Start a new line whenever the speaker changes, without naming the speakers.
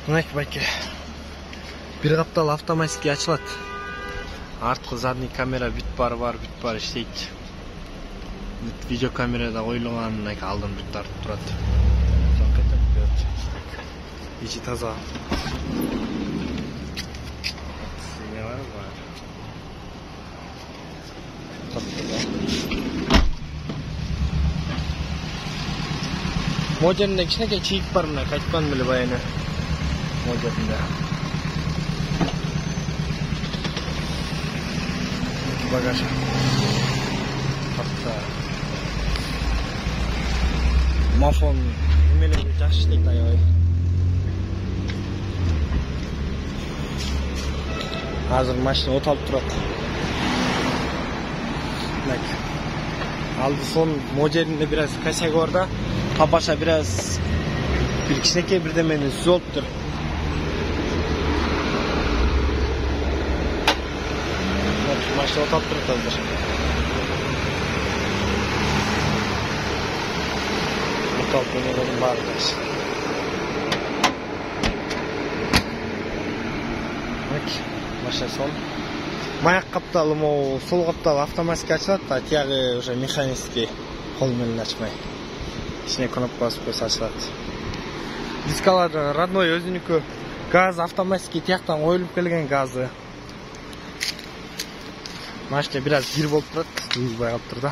Мынакей байке. Bir каптал автоматически ачылат. Арткы задний камера бүт бар иштейт. Видео камерада коюлган алдын бүт тартып турат. Ичи таза. Modelinde кичинекей чийик бар, мына кайтпан беле баяны. Modelinde. Багаж. Hatta Mafon немелерге жакшы иштейт аябай. Азыр машина оталып турат. Мына алды сон моделинде biraz косяк бар да. Папаша biraz bir кичинекей бирдемени сүзөптүр. Машина оталып турат азыр. Оталып менен бар да. Машина сон. Маяк капталы могу сол каптал автоматически ачылат, а тиягы уже механический кол менен ачмай. İçine knapp basıp koysa açılат. Дискалар родной өзүнүкү, газ автоматически тияктан коюлуп келген газы. Машина biraz gir болуп турат, узбай калып турду.